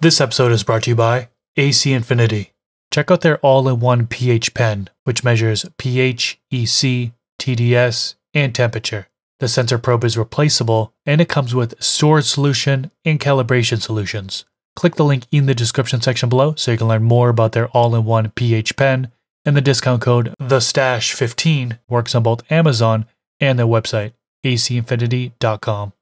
This episode is brought to you by AC Infinity. Check out their all-in-one pH pen, which measures pH, EC, TDS, and temperature. The sensor probe is replaceable, and it comes with storage solution and calibration solutions. Click the link in the description section below so you can learn more about their all-in-one pH pen, and the discount code THESTASH15 works on both Amazon and their website, acinfinity.com.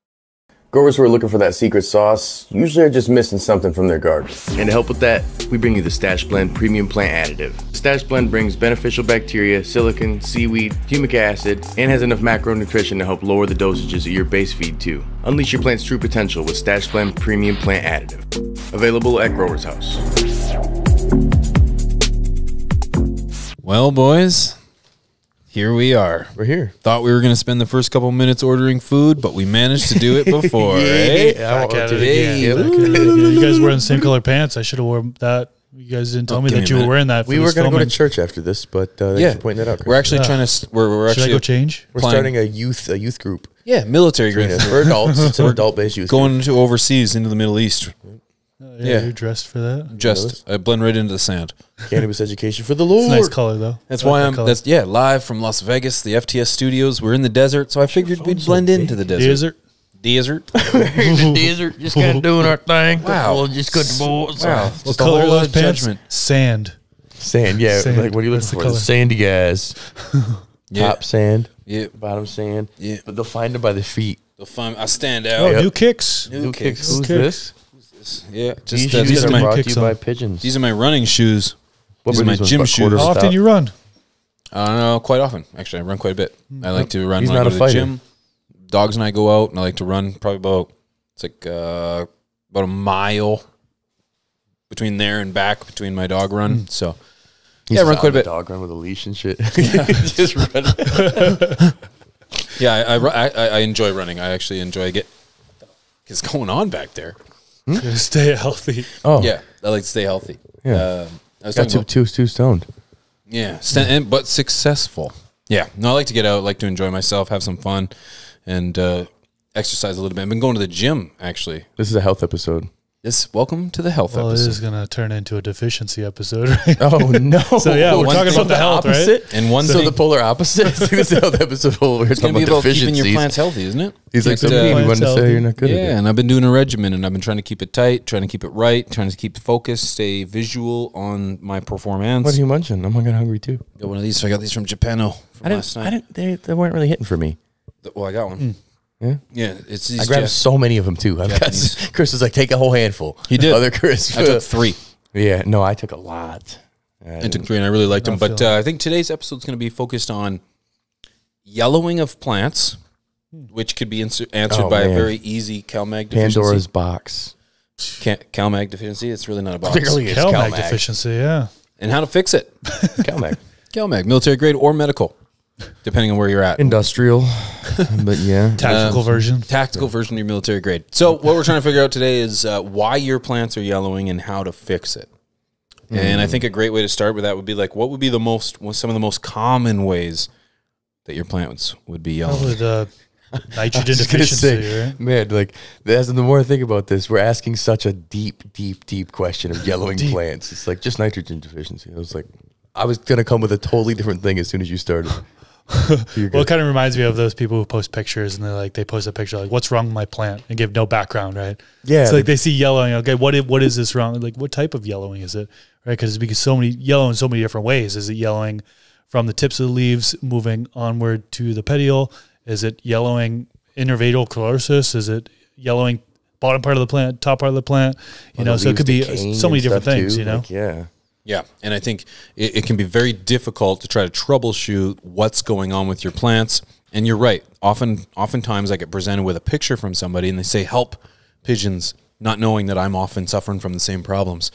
Growers who are looking for that secret sauce usually are just missing something from their garden. And to help with that, we bring you the Stash Blend Premium Plant Additive. Stash Blend brings beneficial bacteria, silicon, seaweed, humic acid, and has enough macronutrition to help lower the dosages of your base feed too. Unleash your plant's true potential with Stash Blend Premium Plant Additive. Available at Growers House. Well, boys, here we are. We're here. Thought we were going to spend the first couple minutes ordering food, but we managed to do it before, eh? Back at it again. You guys wearing the same color pants. I should have worn that. You guys didn't tell me that you were wearing that. We were going to go to church after this, but thanks for pointing that out, Chris. We're actually trying to. We're Should I actually go change? We're starting a youth group. Yeah, military group For adults. It's an adult-based youth going group. to overseas into the Middle East. Yeah, you're dressed for that. Just I blend right into the sand. Cannabis education for the Lord. It's a nice color though. That's why I'm. That's live from Las Vegas, the FTS studios. We're in the desert, so I figured we'd blend into the desert. Desert. The desert, just kind of doing our thing. Wow. We'll just cut the boards. Wow, What just a color whole are lot those of pants? judgment. Sand. Sand, yeah. Sand. Like, what are you What's looking the for? color? Sandy guys. Yeah. Top sand. Yeah, Bottom sand. yeah. But they'll find them by the feet. They'll find I stand Oh, out. new kicks. New kicks. Who's Okay. this? Yeah, These just shoes these are are my brought to kicks you by on. Pigeons. these are my running shoes. What These were are my these ones, gym about shoes. quarter How often stout? you run? Quite often. Actually, I run quite a bit. I like to run He's when I not go a to the fighter. gym. Dogs and I go out, and I like to run probably about about a mile between there and back between my dog run. So He's I run quite a on the bit. Dog run with a leash and shit. Just run. Yeah, I enjoy running. I actually enjoy what's going on back there. Stay healthy. Oh, Yeah, I like to stay healthy. Yeah. I was Got talking too about, stoned. yeah, but successful. Yeah, no, I like to get out, like to enjoy myself, have some fun, and exercise a little bit. I've been going to the gym actually. This is a health episode. Welcome to the health Well, episode. it is going to turn into a deficiency episode, right? Oh no! So, yeah, we're talking about the health, right? opposite? And one So thing, the polar opposite. This is the health episode. We're it's going talking to be about about keeping your deficiencies. plants healthy, isn't it? He's like, Can't, so you plants want to say healthy. you're not good at Yeah, it. and I've been doing a regimen, and I've been trying to keep it tight, trying to keep it right, trying to keep focused, stay visual on my performance. What are you munching? I'm getting hungry too. Got one of these. So I got these from Japano from last night. They weren't really hitting for me. Well, I got one. Yeah? Yeah, it's these. I grabbed so many of them too. I've got, Japanese. Chris was like, take a whole handful. He did. Other Chris. I took 3. Yeah, no, I took a lot. I took 3, and I really liked them. But feeling I think today's episode is going to be focused on yellowing of plants, which could be answered by a man. very easy CalMag deficiency. Pandora's box. CalMag deficiency. It's really not a box. Clearly it's CalMag CalMag. deficiency, yeah. And how to fix it. CalMag. CalMag, military grade or medical, depending on where you're at. Industrial. But yeah. Tactical version. Tactical version of your military grade. So what we're trying to figure out today is why your plants are yellowing and how to fix it. And I think a great way to start with that would be like, what would be some of the most common ways that your plants would be yellowing? Probably the nitrogen Just gonna deficiency, say, right? man, like the more I think about this, we're asking such a deep question of yellowing plants. It's like just nitrogen deficiency. I was gonna come with a totally different thing as soon as you started. Well, it kind of reminds me of those people who post pictures and they post a picture like, what's wrong with my plant? And give no background, right? Yeah. It's like they see yellowing. Okay, what is this wrong? Like, what type of yellowing is it? Right? Because so many yellow in so many different ways. Is it yellowing from the tips of the leaves moving onward to the petiole? Is it yellowing intervadial chlorosis? Is it yellowing bottom part of the plant, top part of the plant? You know, so it could be so many different things, you know? Like, yeah. Yeah, and I think it can be very difficult to try to troubleshoot what's going on with your plants. And you're right. Oftentimes I get presented with a picture from somebody and they say, help, pigeons, not knowing that I'm often suffering from the same problems.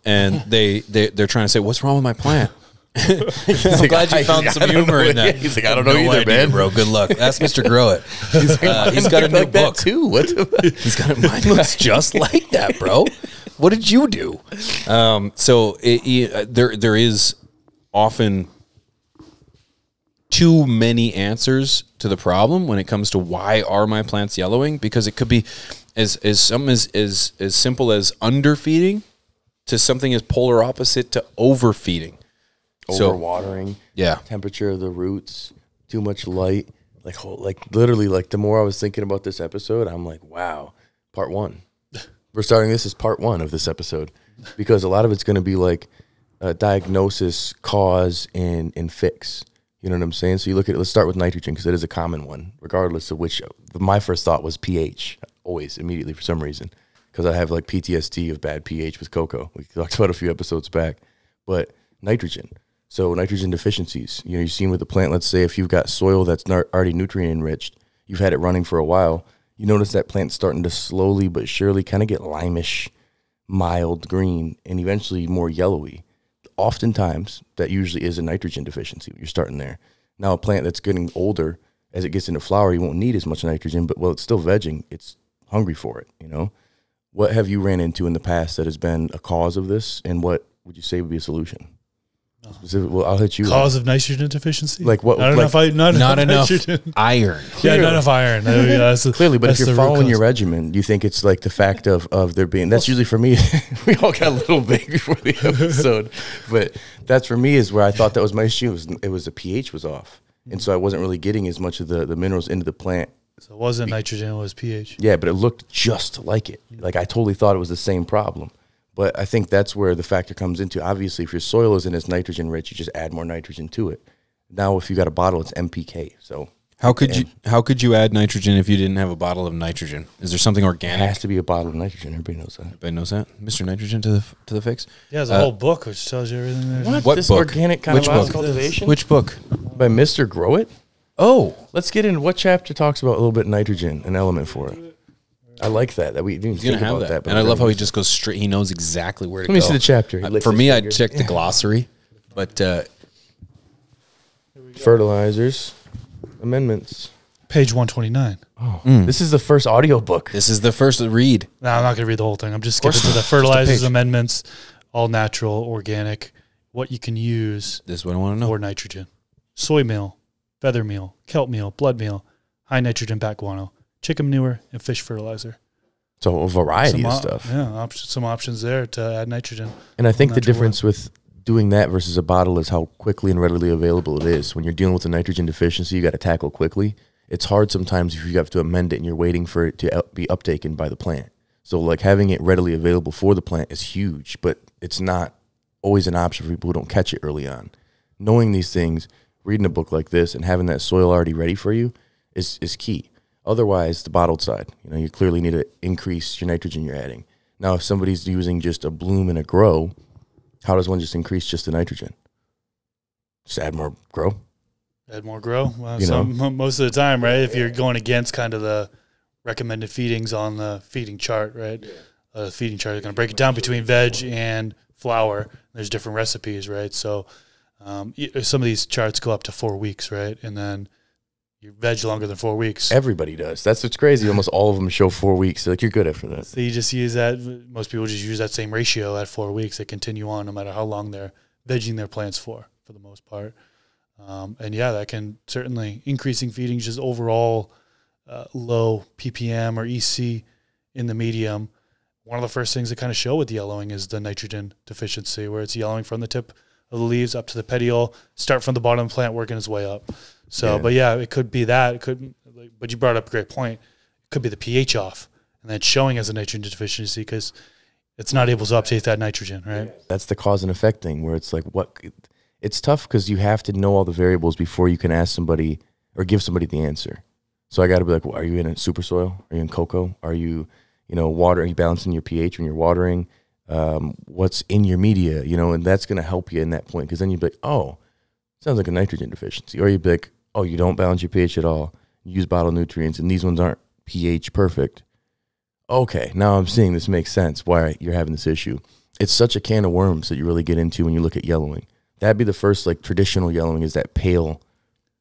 And they're trying to say, what's wrong with my plant? I'm glad you found some humor in that. He's like, I don't know either, idea, man. bro. Good luck. That's Mr. Grow It. He's got a new like that book. too. What the He's got a mine looks just like that, bro. What did you do? So there is often too many answers to the problem when it comes to why are my plants yellowing, because it could be as something as simple as underfeeding to something as polar opposite to overfeeding. Overwatering, temperature of the roots, too much light, like literally, like the more I was thinking about this episode, I'm like, wow, part 1. We're starting this as part 1 of this episode because a lot of it's going to be like diagnosis, cause, and fix. You know what I'm saying? So you look at, let's start with nitrogen because it is a common one, regardless of which. My first thought was pH, always, immediately for some reason, because I have like PTSD of bad pH with cocoa. We talked about a few episodes back, but nitrogen. So nitrogen deficiencies, you've seen with the plant, let's say if you've got soil that's already nutrient enriched, you've had it running for a while, you notice that plant's starting to slowly but surely kind of get limeish, mild green, and eventually more yellowy. Oftentimes, that usually is a nitrogen deficiency when you're starting there. Now, a plant that's getting older, as it gets into flower, you won't need as much nitrogen, but while it's still vegging, it's hungry for it, What have you ran into in the past that has been a cause of this, and what would you say would be a solution? Well, I'll hit you. Cause of nitrogen deficiency? Like what? Not enough iron. Yeah, not enough iron. Clearly, but if you're following your regimen, you think it's like the fact of there being. That's usually for me. We all got a little big before the episode, but that's for me is where I thought that was my issue. It was the pH was off, and so I wasn't really getting as much of the minerals into the plant. So it wasn't nitrogen; it was pH. Yeah, but it looked just like it. Like I totally thought it was the same problem. But I think that's where the factor comes into. Obviously, if your soil isn't as nitrogen rich, you just add more nitrogen to it. Now, if you got a bottle, it's NPK. So how could you add nitrogen if you didn't have a bottle of nitrogen? Is there something organic? It has to be a bottle of nitrogen. Everybody knows that. Everybody knows that. Mr. Nitrogen to the fix. Yeah, there's a whole book which tells you everything there. What this book? Organic kind Which of book? cultivation? Which book? By Mr. Grow It. Oh, let's get into what chapter talks about a little bit of nitrogen, an element for it. I like that we didn't think about that. And I love how he just goes straight. He knows exactly where to go. Let me see the chapter. For me, I'd check the glossary, but fertilizers, amendments. Page 129. Oh, this is the first audio book. This is the first read. No, I'm not going to read the whole thing. I'm just skipping to the fertilizers, amendments, all natural, organic, what you can use. This is what I want to know. For nitrogen. Soy meal, feather meal, kelp meal, blood meal, high nitrogen bat guano, chicken manure, and fish fertilizer. So a variety of stuff. Yeah, some options there to add nitrogen. And I think the difference with doing that versus a bottle is how quickly and readily available it is. When you're dealing with a nitrogen deficiency, you got to tackle quickly. It's hard sometimes if you have to amend it and you're waiting for it to be uptaken by the plant. So like having it readily available for the plant is huge, but it's not always an option for people who don't catch it early on. Knowing these things, reading a book like this and having that soil already ready for you is key. Otherwise, the bottled side, you clearly need to increase your nitrogen you're adding. Now, if somebody's using just a bloom and a grow, how does one just increase just the nitrogen? Just add more grow? Add more grow? Well, most of the time, right? If you're going against kind of the recommended feedings on the feeding chart, right? The feeding chart is going to break it down between veg and flour. There's different recipes, right? So some of these charts go up to 4 weeks, right? And then you veg longer than 4 weeks. Everybody does. That's what's crazy. Almost all of them show 4 weeks. Like you're good after that. So you just use that. Most people just use that same ratio at 4 weeks. They continue on no matter how long they're vegging their plants for the most part. And yeah, that can certainly increasing feeding just overall low ppm or EC in the medium. One of the first things that kind of show with yellowing is the nitrogen deficiency, where it's yellowing from the tip of the leaves up to the petiole, start from the bottom of the plant, working its way up. So, but yeah, it could be that. It could, but you brought up a great point. It could be the pH off, and then showing as a nitrogen deficiency because it's not able to uptake that nitrogen, right? That's the cause and effect thing, where it's like it's tough because you have to know all the variables before you can ask somebody or give somebody the answer. So I got to be like, well, are you in a super soil? Are you in cocoa? Are you, water? Are you balancing your pH when you're watering? What's in your media? And that's going to help you in that point, because then you'd be like, oh, sounds like a nitrogen deficiency. Or you'd be like, oh, you don't balance your pH at all. You use bottled nutrients, and these ones aren't pH perfect. Okay, now I'm seeing this makes sense why you're having this issue. It's such a can of worms that you really get into when you look at yellowing. That'd be the first, traditional yellowing is that pale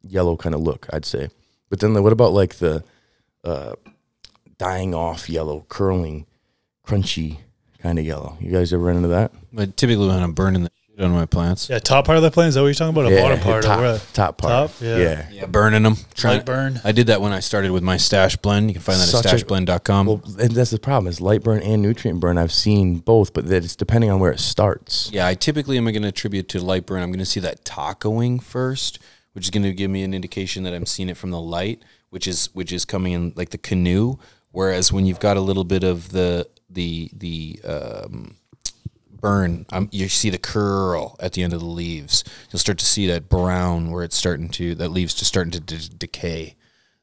yellow kind of look, I'd say. But then what about, the dying off yellow, curling, crunchy kind of yellow? You guys ever run into that? But typically when I'm burning the On my plants. Yeah, top part of the plant, is that what you're talking about? The bottom part? Top part. Top? Yeah. Yeah, burning them. Light burn. I did that when I started with my stash blend. You can find that at stashblend.com. Well, and that's the problem is light burn and nutrient burn. I've seen both, but that it's depending on where it starts. Yeah, I typically am going to attribute to light burn. I'm going to see that tacoing first, which is going to give me an indication that I'm seeing it from the light, which is coming in like the canoe. Whereas when you've got a little bit of the burn, you see the curl at the end of the leaves. You'll start to see that brown where it's starting to, that leaves just starting to decay.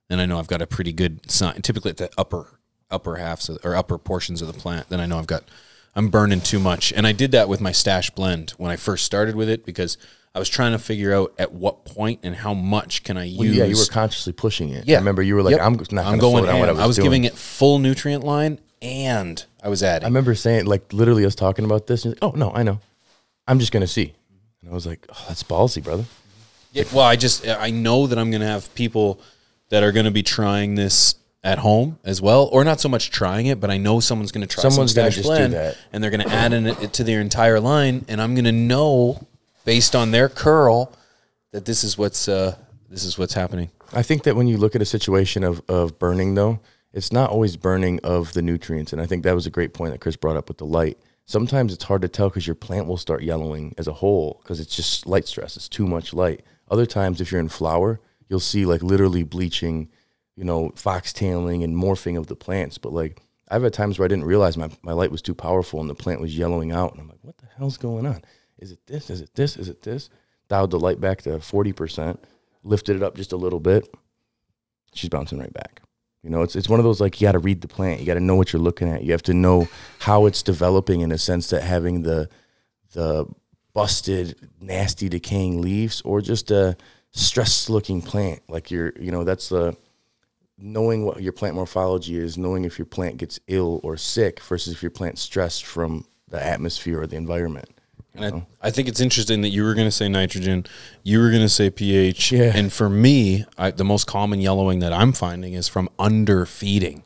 Then I know I've got a pretty good sign. Typically at the upper halves or upper portions of the plant, then I know I'm burning too much. And I did that with my stash blend when I first started with it because I was trying to figure out at what point and how much can I use. Well, yeah, you were consciously pushing it. Yeah. I remember you were like, I'm not going down what I was doing. Giving it full nutrient line and I was adding. I remember saying, like, literally us talking about this. And like, oh, no, I know. I'm just going to see. And I was like, oh, that's ballsy, brother. Yeah, well, I know that I'm going to have people that are going to be trying this at home as well, or not so much trying it, but I know someone's going to try some stash blend, and they're going to add it to their entire line, and I'm going to know based on their curl that this is what's happening. I think that when you look at a situation of burning, though, it's not always burning of the nutrients, and I think that was a great point that Chris brought up with the light. Sometimes it's hard to tell because your plant will start yellowing as a whole because it's just light stress. It's too much light. Other times, if you're in flower, you'll see like literally bleaching, foxtailing and morphing of the plants. But like I've had times where I didn't realize my light was too powerful and the plant was yellowing out. And I'm like, what the hell's going on? Is it this? Is it this? Is it this? Dialed the light back to 40%, lifted it up just a little bit. She's bouncing right back. It's one of those, like, you got to read the plant. You got to know what you're looking at. You have to know how it's developing in a sense that having the busted, nasty, decaying leaves or just a stressed-looking plant. Like, that's the knowing what your plant morphology is, knowing if your plant gets ill or sick versus if your plant's stressed from the atmosphere or the environment. And I think it's interesting that you were going to say nitrogen, you were going to say pH, yeah. And for me, the most common yellowing that I'm finding is from underfeeding.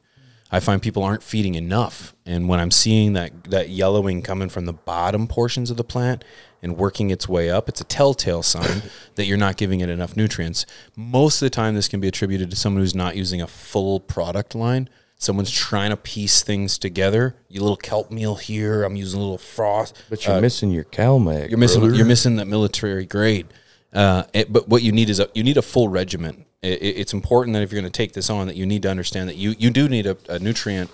I find people aren't feeding enough, and when I'm seeing that yellowing coming from the bottom portions of the plant and working its way up, it's a telltale sign that you're not giving it enough nutrients. Most of the time, this can be attributed to someone who's not using a full product line. Someone's trying to piece things together. You little kelp meal here. I'm using a little frost. But you're missing your CalMag. You're missing that military grade. But what you need is you need a full regimen. It's important that if you're going to take this on, that you need to understand that you do need a nutrient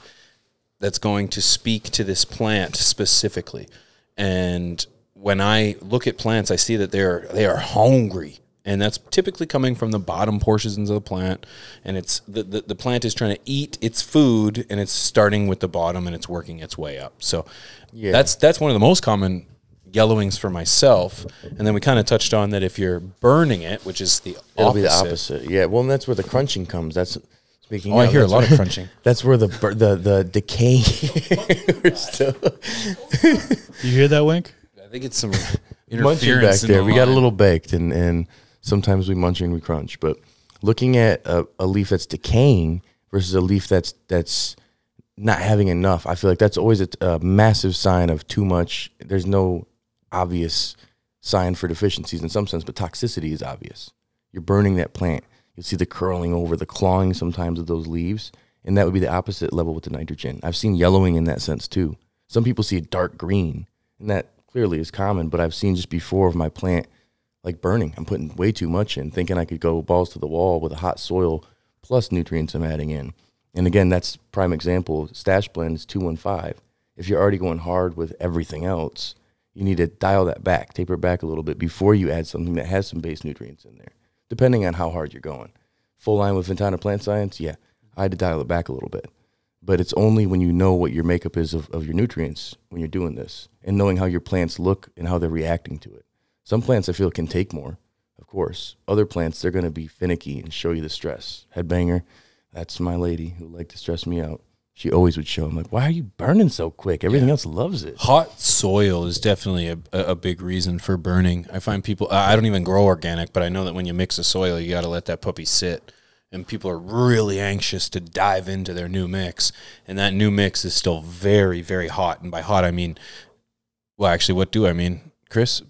that's going to speak to this plant specifically. And when I look at plants, I see that they are hungry. And that's typically coming from the bottom portions of the plant, and it's the plant is trying to eat its food, and it's starting with the bottom, and it's working its way up. So, yeah, that's one of the most common yellowings for myself. And then we kind of touched on that if you're burning it, which is it'll be the opposite. Yeah, well, and that's where the crunching comes. That's speaking. I hear a lot of crunching. That's where the decay. You hear that, Wink? I think it's some munching back there. We got a little baked and. Sometimes we munch and we crunch, but looking at a leaf that's decaying versus a leaf that's not having enough, I feel like that's always a massive sign of too much. There's no obvious sign for deficiencies in some sense, but toxicity is obvious. You're burning that plant. You'll see the curling over, the clawing sometimes of those leaves, and that would be the opposite level with the nitrogen. I've seen yellowing in that sense too. Some people see a dark green, and that clearly is common, but I've seen just before of my plant like burning. I'm putting way too much in, thinking I could go balls to the wall with a hot soil plus nutrients I'm adding in. And again, that's prime example. Stash blend is 215. If you're already going hard with everything else, you need to dial that back, taper it back a little bit before you add something that has some base nutrients in there, depending on how hard you're going. Full line with Ventana Plant Science, yeah, I had to dial it back a little bit. But it's only when you know what your makeup is of your nutrients when you're doing this and knowing how your plants look and how they're reacting to it. Some plants I feel can take more, of course. Other plants, they're going to be finicky and show you the stress. Headbanger, that's my lady who liked to stress me out. She always would show. I'm like, why are you burning so quick? Everything else loves it. Hot soil is definitely a big reason for burning. I find people, I don't even grow organic, but I know that when you mix a soil, you got to let that puppy sit. And people are really anxious to dive into their new mix. And that new mix is still very, very hot. And by hot, I mean, well, actually, what do I mean, Chris?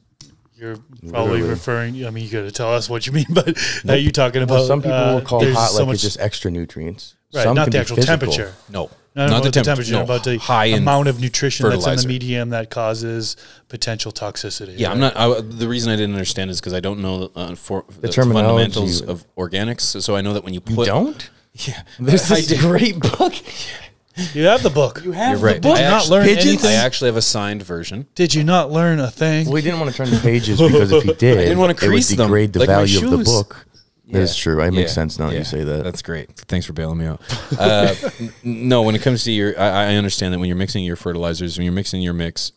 You're probably referring. I mean, you got to tell us what you mean, but are you talking Well, about? some people will call there's hot so like it's just extra nutrients. right, Some not can the be actual physical. No, temperature. Not not about the temperature. No, About the high in amount of nutrition that's in fertilizer. the medium that causes potential toxicity. Yeah, right? I'm not. The reason I didn't understand is because I don't know for the terminology. fundamentals of organics. So I know that when you put You don't? yeah, There's I this do. great book. You have the book. You have You're right. Did you not learn Pigeons? anything? I actually have a signed version. Did you not learn a thing? Well, he didn't want to turn the pages because if he did, didn't want to it would crease them, degrade the like my value of the shoes. book. That's true. It makes Yeah, sense now that yeah. you say that. That's great. Thanks for bailing me out. No, when it comes to your, I understand that when you're mixing your fertilizers, when you're mixing your mix,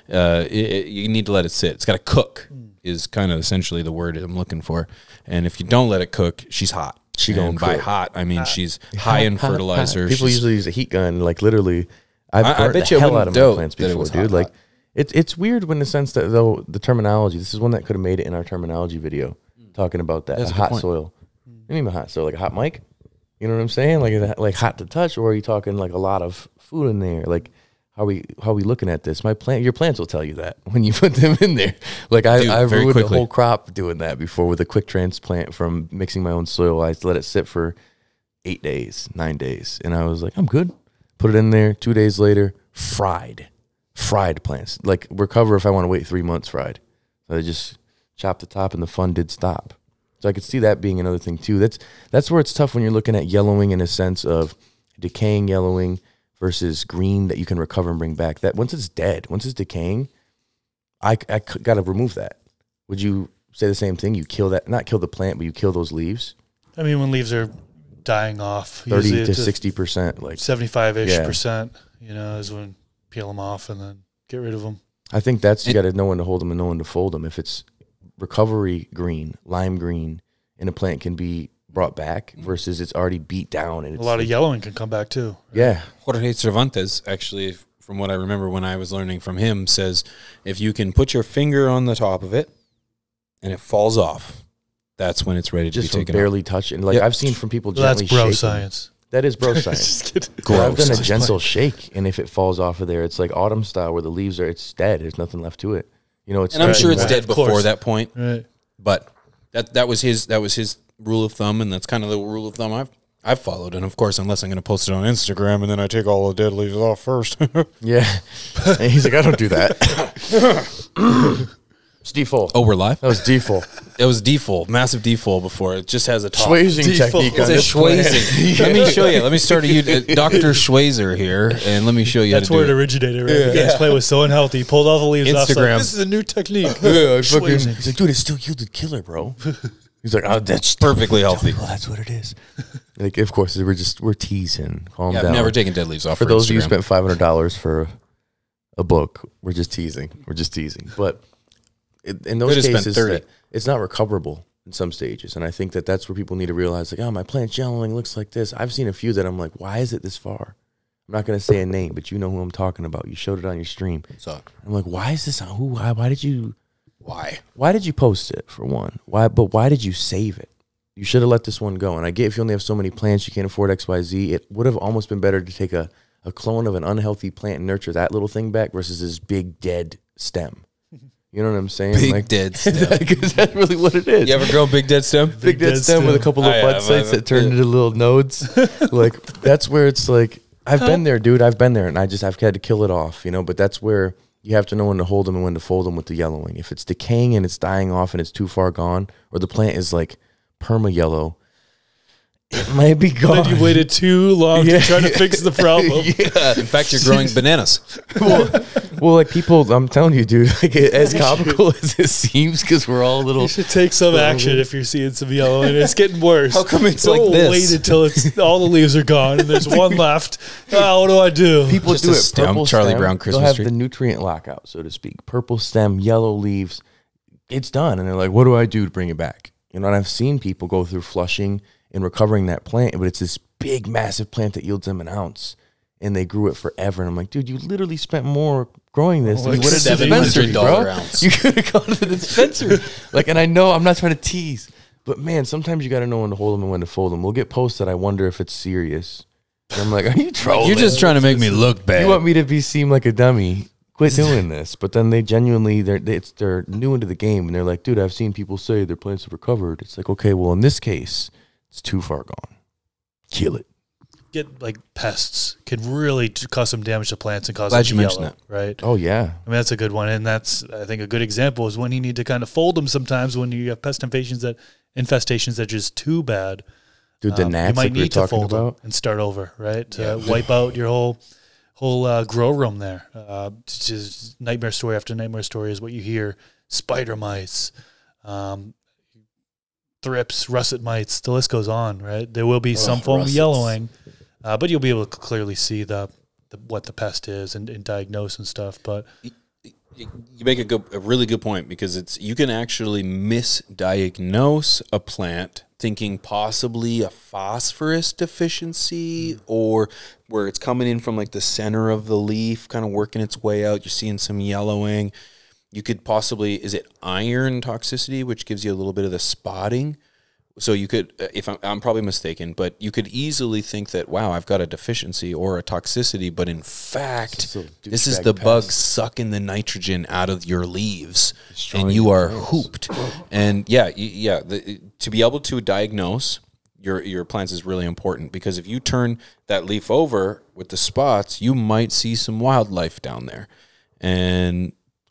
you need to let it sit. It's got to cook. Is kind of essentially the word I'm looking for. And if you don't let it cook, she's hot. She and gonna by cook. hot, I mean she's high in fertilizer. People She's- usually use a heat gun, like literally. I've I burnt bet the you hell wouldn't out of my doubt plants that it before, was dude. hot, Like, hot. it's weird when the sense that though the terminology. This is one that could have made it in our terminology video, talking about that That's a good hot point. soil. I mean, a hot soil, like a hot mic. You know what I'm saying? Like hot to touch, or are you talking like a lot of food in there? Like, how are we looking at this? Your plants will tell you that when you put them in there. Like I very ruined quickly. the whole crop doing that before with a quick transplant from mixing my own soil. I let it sit for 8 days, 9 days, and I was like, I'm good. Put it in there. 2 days later, fried plants. Like recover if I want to wait 3 months fried. So I just chopped the top, and the fun did stop. So I could see that being another thing too. That's where it's tough when you're looking at yellowing in a sense of decaying yellowing versus green that you can recover and bring back. That once it's dead, once it's decaying, I got to remove that. Would you say the same thing? You kill that, not kill the plant, but you kill those leaves. I mean, when leaves are dying off, 30 usually to it's 60%. Like 75-ish Yeah. percent, is when peel them off and then get rid of them. I think that's you got to know when to hold them and know when to fold them. If it's recovery green, lime green, and a plant can be brought back versus it's already beat down and it's A lot of yellowing can come back too. yeah. Jorge Cervantes, actually, from what I remember when I was learning from him, says if you can put your finger on the top of it and it falls off, that's when it's ready to Just be from taken barely touching. Like Yep. I've seen from people Well, that's gently bro shaking. science. That is bro science. Just kidding. But I've done a Gross. gentle shake, and if it falls off of there, it's like autumn style where the leaves are. It's dead. There's nothing left to it. It's And I'm sure it's Right. dead Of before course. that point, Right. but that was his rule of thumb, and that's kind of the rule of thumb I've followed. And of course, unless I'm going to post it on Instagram, and then I take all the dead leaves off first. Yeah. And he's like, I don't do that. It's default. Oh, we're live. That was default. It was default, massive default before. It just has a top. Schwazing Default. technique It's on a this plant. Schwazing. Let me show you. Let me start Dr. Schwazer here, and let me show you That's how to where it do it. originated, right? The guy's plant was so unhealthy. He pulled all the leaves off. Instagram. Like, this is a new technique. Yeah, I fucking, Schwazing. he's like, dude, it still yielded killer, bro. He's like, oh, that's Perfectly healthy. Well, that's what it is. Like, of course, we're teasing. Calm Yeah, down. I've never taken dead leaves off For those of you who Instagram. spent $500 for a book, we're just teasing. But in those Could have spent cases, 30. it's not recoverable in some stages. And I think that's where people need to realize, like, oh, my plant's yellowing, looks like this. I've seen a few that I'm like, why is it this far? I'm not going to say a name, but you know who I'm talking about. You showed it on your stream. So, I'm like, why is this? Why did you why? post it, for one? Why did you save it? You should have let this one go. And I get if you only have so many plants, you can't afford XYZ. It would have almost been better to take a clone of an unhealthy plant and nurture that little thing back versus this big dead stem. You know what I'm saying? Big dead stem. Because that's really what it is. You ever grow big dead stem? Big dead stem with a couple of I bud have, sites I have. that turn into little nodes. Like, that's where it's like, I've been there, dude. I've been there, and I've had to kill it off, But that's where you have to know when to hold them and when to fold them with the yellowing. If it's decaying and it's dying off and it's too far gone, or the plant is like perma yellow, it might be gone. Then you waited too long to try to fix the problem. Yeah. In fact, you're growing bananas. Well, like people, I'm telling you, dude, like as comical as it seems, because we're all a little. You should take some action if you're seeing some yellow and it's getting worse. How come it's Don't like this? wait until all the leaves are gone and there's one left. Oh, what do I do? People Just do a it. stem, Purple Charlie stem, Brown Christmas They'll have tree. the nutrient lockout, so to speak. Purple stem, yellow leaves. It's done, and they're like, "What do I do to bring it back?" And I've seen people go through flushing and recovering that plant, but it's this big, massive plant that yields them an ounce, and they grew it forever. And I'm like, dude, you literally spent more growing this than you Like would at the dispensary, $700 bro. ounce. You could have gone to the dispensary. And I know I'm not trying to tease, but man, sometimes you got to know when to hold them and when to fold them. We'll get posts that I wonder if it's serious. And I'm like, are you trolling? You're just trying to make me look bad. You want me to seem like a dummy, quit doing this. But then they genuinely, they're new into the game, and they're like, dude, I've seen people say their plants have recovered. It's like, okay, well, in this case, it's too far gone. Kill it. Get like pests could really cause some damage to plants and cause Glad them you to mentioned yellow, that. right? Oh, yeah. I mean, that's a good one. And that's, I think, a good example is when you need to kind of fold them sometimes when you have pest infestations that are just too bad. Dude, the gnats you might like we were need to talking fold them about. and start over, right? To wipe out your whole grow room there. Just nightmare story after nightmare story is what you hear. Spider mites, thrips, russet mites, the list goes on, right? There will be some form of yellowing, but you'll be able to clearly see what the pest is and diagnose and stuff. But you make a really good point, because you can actually misdiagnose a plant thinking possibly a phosphorus deficiency, or where it's coming in from like the center of the leaf, kind of working its way out. You're seeing some yellowing. You could possibly, is it iron toxicity, which gives you a little bit of the spotting? So you could, if I'm probably mistaken, but you could easily think that, wow, I've got a deficiency or a toxicity, but in fact, this is the bug sucking the nitrogen out of your leaves, and you are hooped. And to be able to diagnose your plants is really important, because if you turn that leaf over with the spots, you might see some wildlife down there.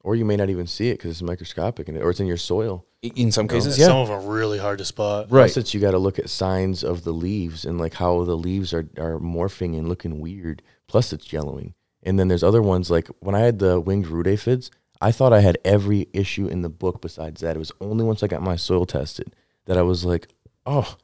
Or you may not even see it because it's microscopic, or it's in your soil. In some cases, some of them are really hard to spot. Right. Plus, you got to look at signs of the leaves and like how the leaves are morphing and looking weird. Plus, it's yellowing. And then there's other ones, like when I had the winged root aphids, I thought I had every issue in the book besides that. It was only once I got my soil tested that I was like, oh,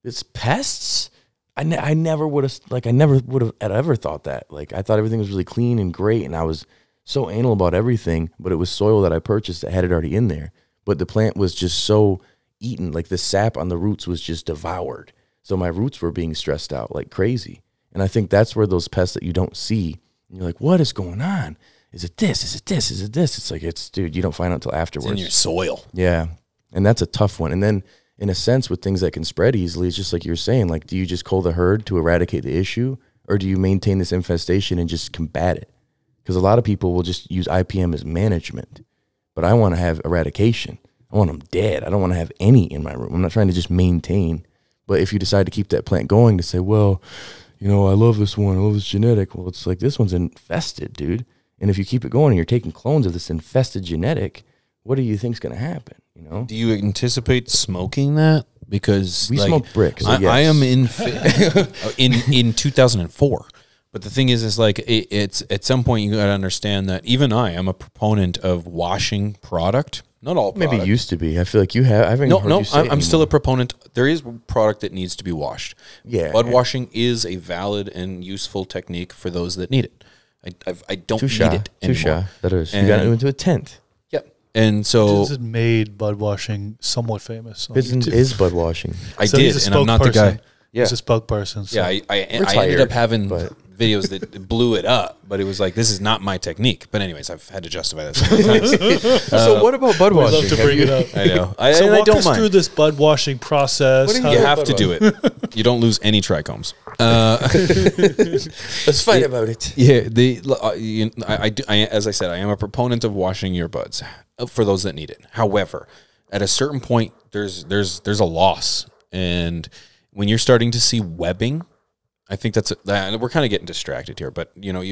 it's pests? I never would have ever thought that. Like, I thought everything was really clean and great, and I was so anal about everything, but it was soil that I purchased that had it already in there. But the plant was just so eaten, like the sap on the roots was just devoured. So my roots were being stressed out like crazy. And I think that's where those pests that you don't see, and you're like, what is going on? Is it this? Is it this? Is it this? It's like, dude, you don't find out until afterwards. It's in your soil. Yeah. And that's a tough one. And then in a sense, with things that can spread easily, it's just like you're saying, like, do you just cull the herd to eradicate the issue, or do you maintain this infestation and just combat it? Because a lot of people will just use IPM as management. But I want to have eradication. I want them dead. I don't want to have any in my room. I'm not trying to just maintain. But if you decide to keep that plant going, to say, well, you know, I love this one. I love this genetic. Well, it's like, this one's infested, dude. And if you keep it going and you're taking clones of this infested genetic, what do you think's going to happen? You know? Do you anticipate smoking that? Because we smoke bricks. So yes. I am in 2004. But the thing is like, it's at some point you got to understand that even I am a proponent of washing product. Not all product. Maybe used to be. I feel like you have. I haven't heard you say I'm still a proponent. There is product that needs to be washed. Yeah. Bud washing is a valid and useful technique for those that need it. I don't need it anymore. That is. You got into a tent. Yep. And so Pigeons made bud washing somewhat famous. Pigeons is bud washing. I did, and I'm not the guy. Yeah. He's a spokesperson. So. Yeah, I ended up having videos that blew it up, but it was like, this is not my technique. But anyways, I've had to justify that so many times. So what about bud washing? I'd love to bring it up. I know. So walk don't us mind. through this bud washing process. You have to do it. You don't lose any trichomes. Let's fight about it. Yeah, as I said, I am a proponent of washing your buds for those that need it. However, at a certain point, there's a loss, and when you're starting to see webbing, I think we're kind of getting distracted here, but you know,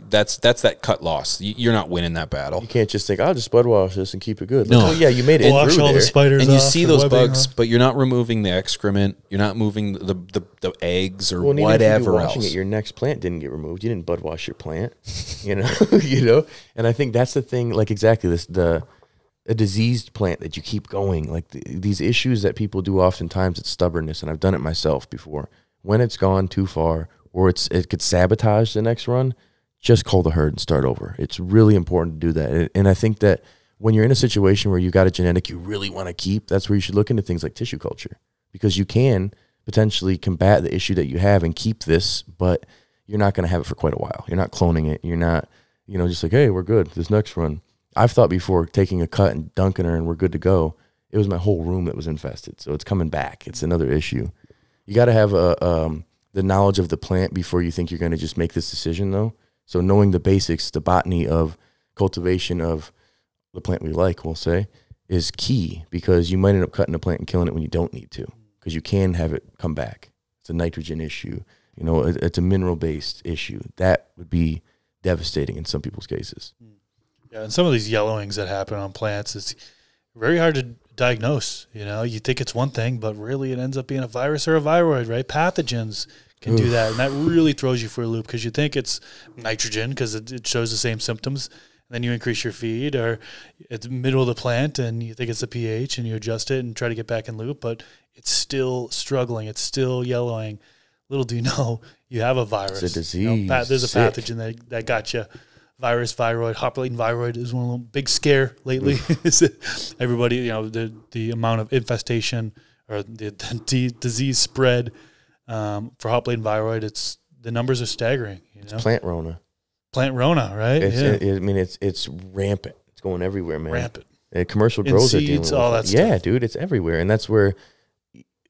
that's that cut loss. You're not winning that battle. You can't just think, I'll just bud wash this and keep it good. No, yeah, you made it wash through all there. the spiders, and you see those webbing, bugs, but you're not removing the excrement. You're not moving the eggs or whatever whatever if you washing else. It, your next plant didn't get removed. You didn't bud wash your plant, you know. And I think that's the thing. Like exactly a diseased plant that you keep going. Like these issues that people do oftentimes, it's stubbornness, and I've done it myself before. When it's gone too far, or it could sabotage the next run, just cull the herd and start over. It's really important to do that. And I think that when you're in a situation where you got a genetic you really want to keep, that's where you should look into things like tissue culture, because you can potentially combat the issue that you have and keep this, but you're not going to have it for quite a while. You're not cloning it. You're not, just like, hey, we're good this next run. I've thought before taking a cut and dunking her and we're good to go. It was my whole room that was infested. So it's coming back. It's another issue. You got to have the knowledge of the plant before you think you're going to just make this decision, though. So knowing the basics, the botany of cultivation of the plant we like, we'll say, is key, because you might end up cutting a plant and killing it when you don't need to, because you can have it come back. It's a nitrogen issue. You know, it's a mineral-based issue. That would be devastating in some people's cases. Yeah, and some of these yellowings that happen on plants, it's very hard to diagnose. You know, you think it's one thing, but really it ends up being a virus or a viroid, right? Pathogens can do that, and that really throws you for a loop, because you think it's nitrogen because it shows the same symptoms, and then you increase your feed, or it's the middle of the plant and you think it's the pH and you adjust it and try to get back in loop, but it's still struggling. It's still yellowing. Little do you know, you have a virus. It's a disease. You know, there's a pathogen that got you. Virus, viroid, hopulating viroid is one of the big scare lately. Everybody, you know, the amount of infestation or the disease spread for hopulating viroid, the numbers are staggering. You know? It's plant Rona. Plant Rona, right? I mean, it's rampant. It's going everywhere, man. Rampant. And commercial growers are dealing with all that stuff. Yeah, dude, it's everywhere. And that's where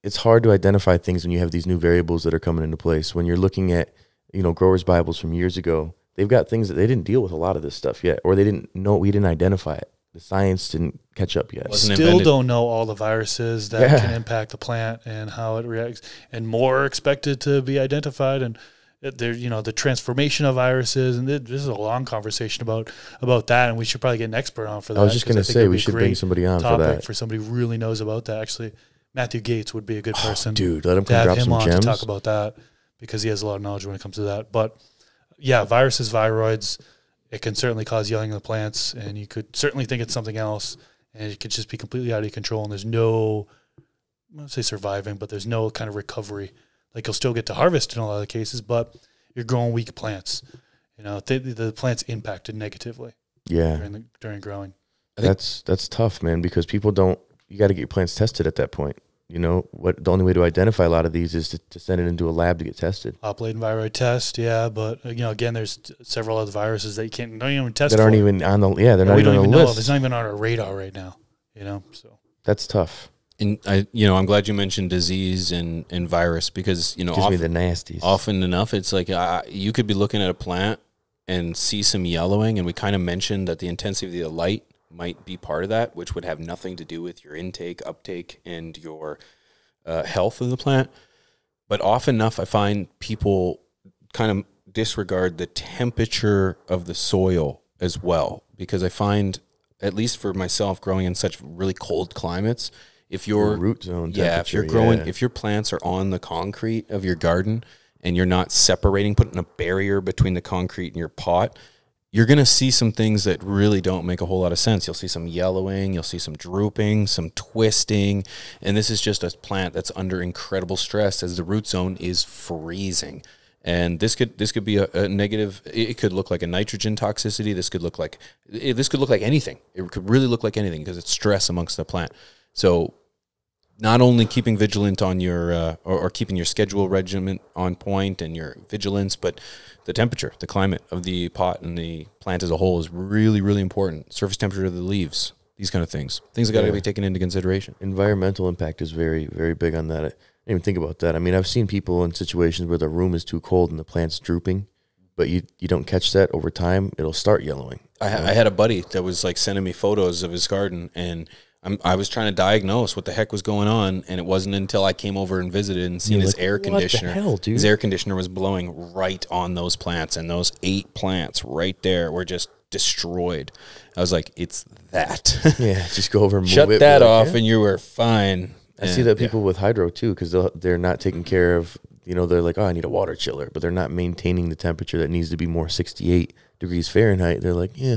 it's hard to identify things when you have these new variables that are coming into place. When you're looking at, you know, growers' Bibles from years ago, they've got things that they didn't deal with a lot of this stuff yet, or they didn't know, we didn't identify it. The science didn't catch up yet. Still don't know all the viruses that can impact the plant and how it reacts, and more are expected to be identified. And there, you know, the transformation of viruses, and this is a long conversation about that, and we should probably get an expert on for that. I was just going to say we should bring somebody on for that. For somebody who really knows about that. Actually, Matthew Gates would be a good person. Dude, let him come drop some gems. To talk about that, because he has a lot of knowledge when it comes to that. But yeah, viruses, viroids, it can certainly cause yellowing of the plants, and you could certainly think it's something else, and it could just be completely out of control, and there's no, I won't say surviving, but there's no kind of recovery. Like, you'll still get to harvest in a lot of the cases, but you're growing weak plants. You know, the plant's impacted negatively. Yeah, during growing. That's tough, man, because people don't. You got to get your plants tested at that point. You know, the only way to identify a lot of these is to send it into a lab to get tested. Hopulating viroid test, yeah, but you know, again, there's several other viruses that you don't even test that aren't even on the they're not even on the list. It's not even on our radar right now. You know, so that's tough. And I'm glad you mentioned disease and virus, because you know, gives me the nasties. Often enough, it's like you could be looking at a plant and see some yellowing, and we kind of mentioned that the intensity of the light might be part of that, which would have nothing to do with your intake, uptake, and your health of the plant. But often enough, I find people kind of disregard the temperature of the soil as well, because I find, at least for myself, growing in such really cold climates, if your root zone, if you're growing, if your plants are on the concrete of your garden and you're not separating, putting a barrier between the concrete and your pot, you're going to see some things that really don't make a whole lot of sense. You'll see some yellowing, you'll see some drooping, some twisting, and this is just a plant that's under incredible stress as the root zone is freezing. And this could be a negative. It could look like a nitrogen toxicity. This could look like anything. It could really look like anything because it's stress amongst the plant. So not only keeping vigilant on your or keeping your schedule regimen on point and your vigilance, but the temperature, the climate of the pot and the plant as a whole is really, really important. Surface temperature of the leaves, these kind of things that got to be taken into consideration. Environmental impact is very, very big on that. I didn't even think about that. I mean, I've seen people in situations where the room is too cold and the plant's drooping, but you don't catch that over time, it'll start yellowing. I had a buddy that was like sending me photos of his garden, and I was trying to diagnose what the heck was going on, and it wasn't until I came over and visited and seen his air conditioner. What the hell, dude? His air conditioner was blowing right on those plants, and those 8 plants right there were just destroyed. I was like, it's that. Yeah, just go over and move Shut it. that off, and you were fine. I see that people with hydro, too, because they're not taking care of, you know, they're like, oh, I need a water chiller, but they're not maintaining the temperature that needs to be more 68 degrees Fahrenheit. They're like, yeah,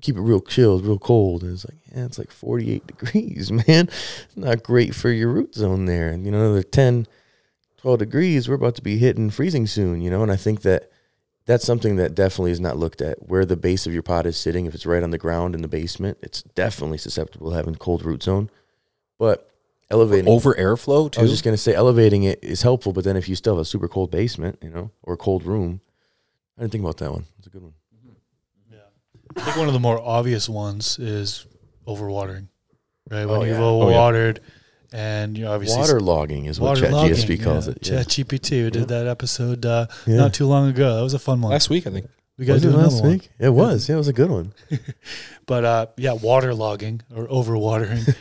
keep it real chilled, real cold. And it's like, yeah, it's like 48 degrees, man. It's not great for your root zone there. And, you know, another 10, 12 degrees, we're about to be hitting freezing soon, you know. And I think that's something that definitely is not looked at. Where the base of your pot is sitting, if it's right on the ground in the basement, it's definitely susceptible to having cold root zone. But elevating over airflow, too? I was just going to say elevating it is helpful, but then if you still have a super cold basement, you know, or a cold room, I didn't think about that one. It's a good one. I think one of the more obvious ones is overwatering, right? When you've overwatered, and you know, obviously waterlogging is what ChatGPT calls it. ChatGPT, we did that episode not too long ago. That was a fun one. Last week, I think. We got to Was do it another last one. week? It was. Yeah, it was a good one. But yeah, waterlogging or overwatering.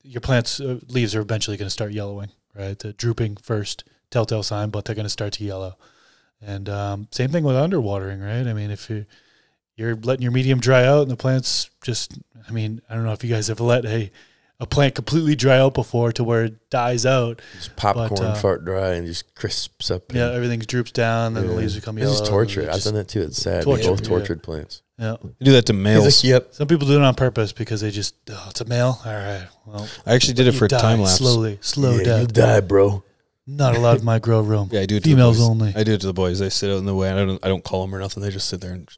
Your plants' leaves are eventually going to start yellowing, right? The drooping first, telltale sign, but they're going to start to yellow. And same thing with underwatering, right? I mean, if you're letting your medium dry out and the plants just, I mean, I don't know if you guys have let a plant completely dry out before to where it dies out. Just popcorn fart dry and just crisps up. Yeah, everything droops down, then the leaves become yellow. It's just torture. I've done that too. It's sad. We both tortured plants. Yeah. You do that to males. Yep. Some people do it on purpose because they just, it's a male. All right. Well, I actually did it for a time lapse. Slowly, slow You'll death. die, bro. Not allowed in my grow room. Yeah, I do it Females to the boys. only. I do it to the boys. They sit out in the way. I don't call them or nothing. They just sit there and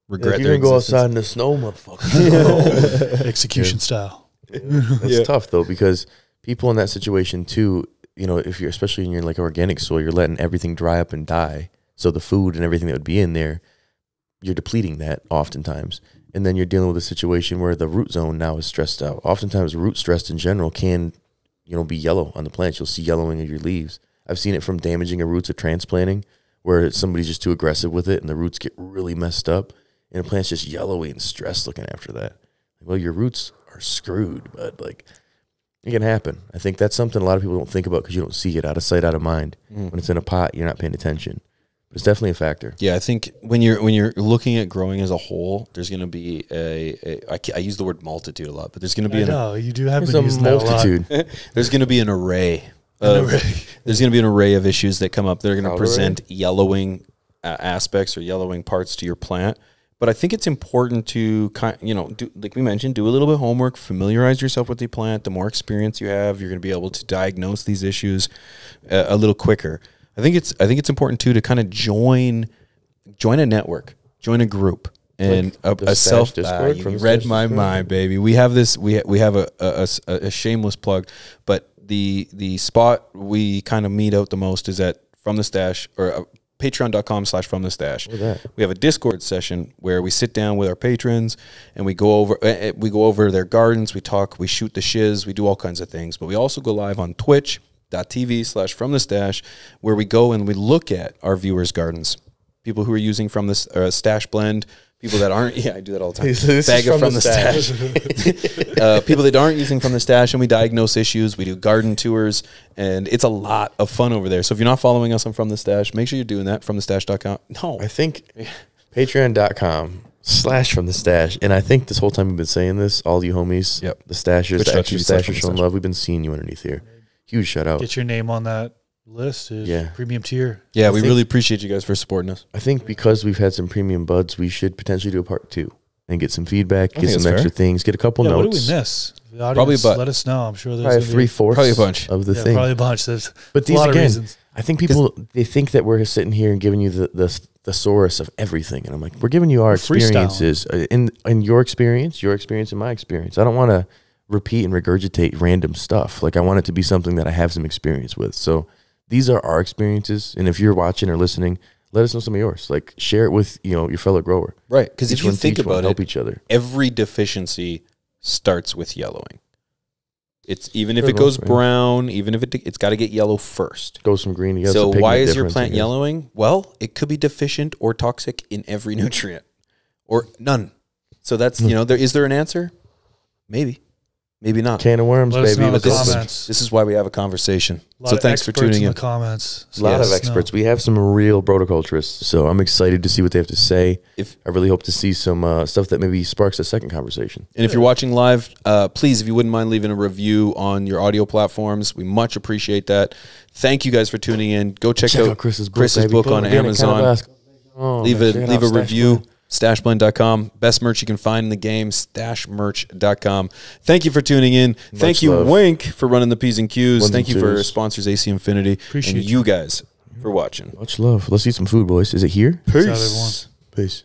regret If their you're going to go existence. outside in the snow, motherfucker. Execution style. That's tough, though, because people in that situation, too, you know, if you're, especially in your like organic soil, you're letting everything dry up and die. So the food and everything that would be in there, you're depleting that oftentimes. And then you're dealing with a situation where the root zone now is stressed out. Oftentimes, root stress in general can, you know, be yellow on the plants. You'll see yellowing of your leaves. I've seen it from damaging of roots of transplanting, where somebody's just too aggressive with it and the roots get really messed up, and the plant's just yellowy and stressed looking after that. Well, your roots are screwed, but like it can happen. I think that's something a lot of people don't think about because you don't see it. Out of sight, out of mind. When it's in a pot, you're not paying attention. But it's definitely a factor. Yeah, I think when you're looking at growing as a whole, there's going to be I use the word multitude a lot, but there's going to be you do have There's been a using that a lot. multitude. there's going to be an array. There's going to be an array of issues that come up that are going to present yellowing aspects or yellowing parts to your plant. But I think it's important to do, like we mentioned, do a little bit of homework, familiarize yourself with the plant. The more experience you have, you're going to be able to diagnose these issues a little quicker. I think it's important too to kind of join a network, join a group, and Like a self. Discord You from read Stash my Discord? mind, baby. We have this. We have a shameless plug, but the spot we kind of meet out the most is at From the Stash or patreon.com/FromTheStash. We have a Discord session where we sit down with our patrons and we go over their gardens. We talk. We shoot the shiz. We do all kinds of things. But we also go live on Twitch.tv/FromTheStash, where we go and we look at our viewers' gardens. People who are using from this stash blend, people that aren't. Yeah, I do that all the time. This Bag is of from the stash. People that aren't using from the stash, and we diagnose issues. We do garden tours, and it's a lot of fun over there. So if you're not following us on From the Stash, make sure you're doing that. FromTheStash.com. No, I think patreon.com/FromTheStash. And I think this whole time we've been saying this, all you homies, the stashers, the extra stashers showing love. We've been seeing you underneath here. Huge shout out. Get your name on that list. Premium tier. Yeah, we really appreciate you guys for supporting us. I think because we've had some premium buds, we should potentially do a part 2 and get some feedback, get some extra things, get a couple notes. What do we miss? The audience, Probably let us know. I'm sure there's probably 3/4 probably a bunch of the thing. Probably a bunch. There's but a lot of reasons. I think people they think that we're sitting here and giving you the thesaurus of everything, and I'm like, we're giving you our experiences in your experience, and my experience. I don't want to repeat and regurgitate random stuff. Like I want it to be something that I have some experience with. So these are our experiences, and if you're watching or listening, let us know some of yours. Like share it with your fellow grower, right? Because if you think about it, help each other. Every deficiency starts with yellowing. It's even if it goes brown, even if it's got to get yellow first. Goes from green. So why is your plant yellowing? Well, it could be deficient or toxic in every nutrient, or none. So that's is there an answer? Maybe not. Can of worms, baby. But this is why we have a conversation. So thanks for tuning in. The comments. A lot of experts. We have some real broticulturists, so I'm excited to see what they have to say. I really hope to see some stuff that maybe sparks a second conversation. And if you're watching live, please, if you wouldn't mind leaving a review on your audio platforms, we much appreciate that. Thank you guys for tuning in. Go check out Chris's book on Amazon. Leave a review. Stashblend.com. Best merch you can find in the game, stashmerch.com. Thank you for tuning in. Thank you, Wink, for running the P's and Q's. Thank you for sponsors, AC Infinity. Appreciate you guys for watching. Much love. Let's eat some food, boys. Is it here? Peace. Peace.